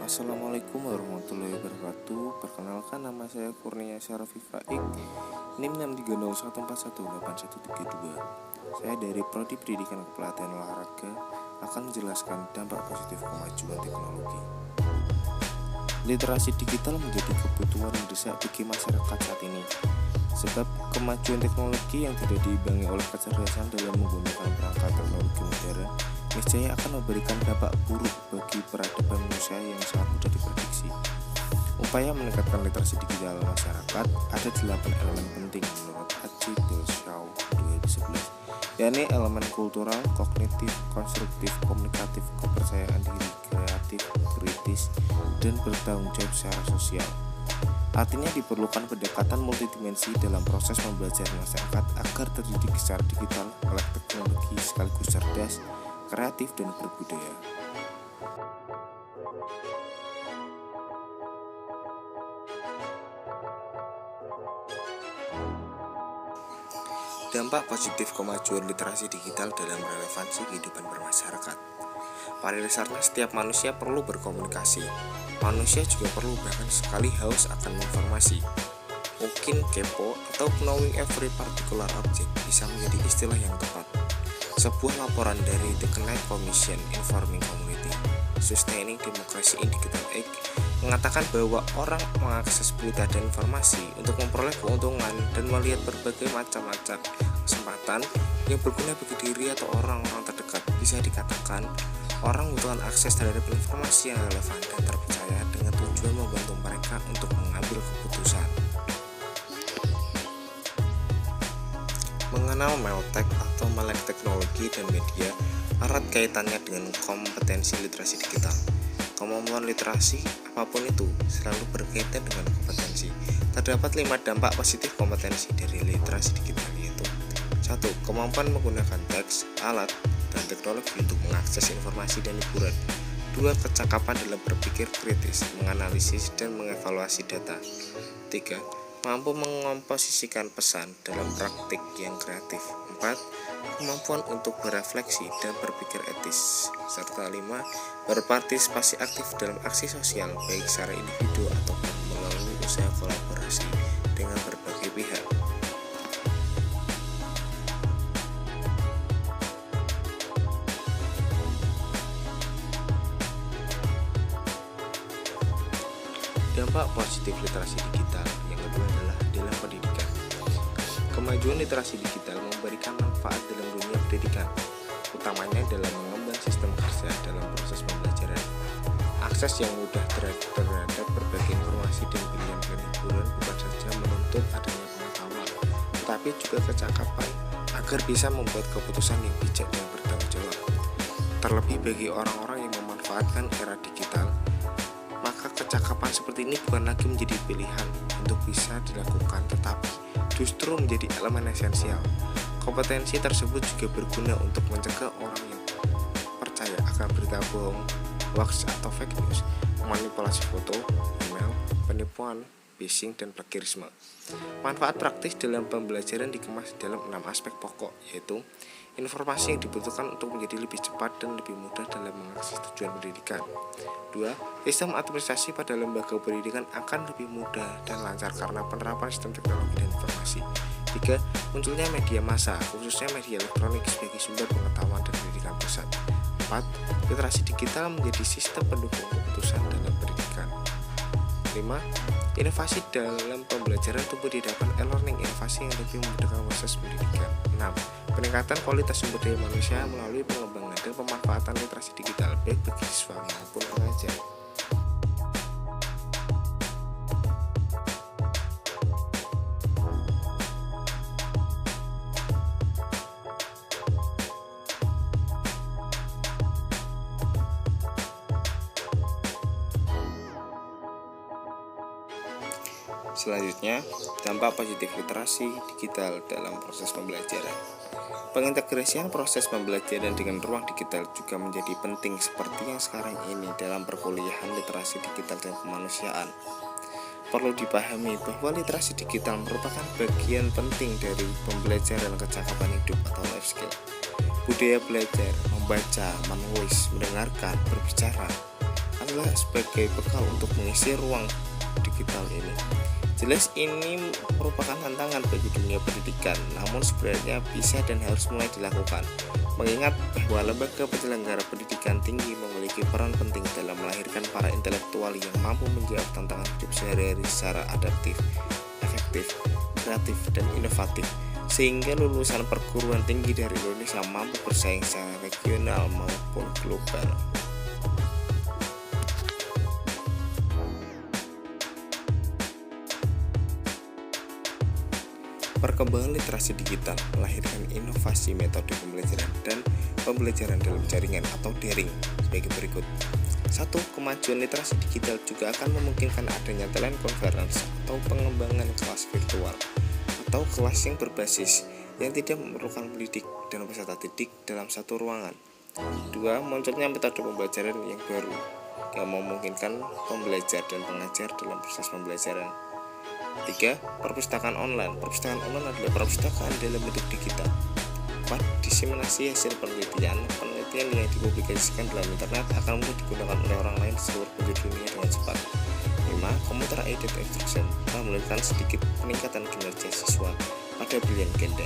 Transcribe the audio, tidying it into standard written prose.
Assalamualaikum warahmatullahi wabarakatuh. Perkenalkan, nama saya Kurnia Syarafi Faik, NIM 630141813. Saya dari Prodi Pendidikan Kepelatihan Olahraga akan menjelaskan dampak positif kemajuan teknologi. Literasi digital menjadi kebutuhan mendesak bagi masyarakat saat ini, sebab kemajuan teknologi yang tidak diimbangi oleh kecerdasan dalam menggunakan perangkat teknologi modern niscaya akan memberikan dampak buruk bagi peradaban manusia yang sangat mudah diprediksi. Upaya meningkatkan literasi digital masyarakat ada 8 elemen penting menurut Haji Shaw 2011, yakni elemen kultural, kognitif, konstruktif, komunikatif, kepercayaan diri, kreatif, kritis, dan bertanggung jawab secara sosial. Artinya diperlukan pendekatan multidimensi dalam proses pembelajaran masyarakat agar terdidik secara digital, melek teknologi sekaligus cerdas, kreatif, dan berbudaya. Dampak positif kemajuan literasi digital dalam relevansi kehidupan bermasyarakat. Pada dasarnya setiap manusia perlu berkomunikasi. Manusia juga perlu bahkan sekali haus akan informasi. Mungkin kepo atau knowing every particular object bisa menjadi istilah yang tepat. Sebuah laporan dari The Knight Commission Informing Community Sustaining Democracy in Digital Age mengatakan bahwa orang mengakses berita dan informasi untuk memperoleh keuntungan dan melihat berbagai macam-macam kesempatan yang berguna bagi diri atau orang-orang terdekat. Bisa dikatakan, orang membutuhkan akses terhadap informasi yang relevan dan terpercaya dengan tujuan membantu mereka untuk mengambil keputusan. Mengenal meltek atau melek teknologi dan media erat kaitannya dengan kompetensi literasi digital. Kemampuan literasi, apapun itu, selalu berkaitan dengan kompetensi. Terdapat 5 dampak positif kompetensi dari literasi digital, yaitu 1. Kemampuan menggunakan teks, alat, dan teknologi untuk mengakses informasi dan hiburan. 2. Kecakapan dalam berpikir kritis, menganalisis, dan mengevaluasi data. 3. Mampu mengomposisikan pesan dalam praktik yang kreatif. 4. Kemampuan untuk berefleksi dan berpikir etis. Serta 5. Berpartisipasi aktif dalam aksi sosial, baik secara individu ataupun melalui usaha kolaborasi dengan berbagai pihak. Dampak positif literasi digital yang kedua adalah dalam pendidikan. Kemajuan literasi digital memberikan manfaat dalam dunia pendidikan, utamanya dalam mengembang sistem kerja dalam proses pembelajaran. Akses yang mudah terhadap berbagai informasi dan pilihan hiburan bukan saja menuntut adanya pengetahuan, tetapi juga kecakapan agar bisa membuat keputusan yang bijak dan bertanggung jawab. Terlebih bagi orang-orang yang memanfaatkan era digital, maka kecakapan seperti ini bukan lagi menjadi pilihan untuk bisa dilakukan, tetapi justru menjadi elemen esensial. Kompetensi tersebut juga berguna untuk mencegah orang yang percaya akan berita bohong, hoax atau fake news, manipulasi foto, email, penipuan, phishing, dan plagiarisme. Manfaat praktis dalam pembelajaran dikemas dalam 6 aspek pokok, yaitu informasi yang dibutuhkan untuk menjadi lebih cepat dan lebih mudah dalam mengakses tujuan pendidikan. 2. Sistem administrasi pada lembaga pendidikan akan lebih mudah dan lancar karena penerapan sistem teknologi dan informasi. 3. Munculnya media massa, khususnya media elektronik sebagai sumber pengetahuan dan pendidikan pusat. 4. Literasi digital menjadi sistem pendukung keputusan dalam pendidikan. 5. Inovasi dalam pembelajaran tumbuh di hadapan e-learning, inovasi yang lebih memudahkan proses pendidikan. 6. Peningkatan kualitas sumber daya manusia melalui pengembangan dan pemanfaatan literasi digital baik bagi siswa maupun pengajar. Selanjutnya, dampak positif literasi digital dalam proses pembelajaran. Pengintegrasian proses pembelajaran dengan ruang digital juga menjadi penting seperti yang sekarang ini dalam perkuliahan literasi digital dan kemanusiaan. Perlu dipahami bahwa literasi digital merupakan bagian penting dari pembelajaran kecakapan hidup atau life skill. Budaya belajar, membaca, menulis, mendengarkan, berbicara adalah sebagai bekal untuk mengisi ruang digital ini. Jelas ini merupakan tantangan bagi dunia pendidikan, namun sebenarnya bisa dan harus mulai dilakukan. Mengingat bahwa lembaga penyelenggara pendidikan tinggi memiliki peran penting dalam melahirkan para intelektual yang mampu menjawab tantangan hidup sehari-hari secara adaptif, efektif, kreatif, dan inovatif, sehingga lulusan perguruan tinggi dari Indonesia mampu bersaing secara regional maupun global. Perkembangan literasi digital melahirkan inovasi metode pembelajaran dan pembelajaran dalam jaringan atau daring sebagai berikut. 1. Kemajuan literasi digital juga akan memungkinkan adanya telekonferensi atau pengembangan kelas virtual atau kelas yang berbasis yang tidak memerlukan pendidik dan peserta didik dalam satu ruangan. 2. Munculnya metode pembelajaran yang baru yang memungkinkan pembelajar dan pengajar dalam proses pembelajaran. 3. Perpustakaan online. Perpustakaan online adalah perpustakaan dalam bentuk digital. 4. Diseminasi hasil penelitian yang dipublikasikan dalam internet akan mudah digunakan oleh orang lain di seluruh penjuru dunia dengan cepat. 5. Computer aided instruction telah memberikan sedikit peningkatan kinerja siswa pada pilihan ganda.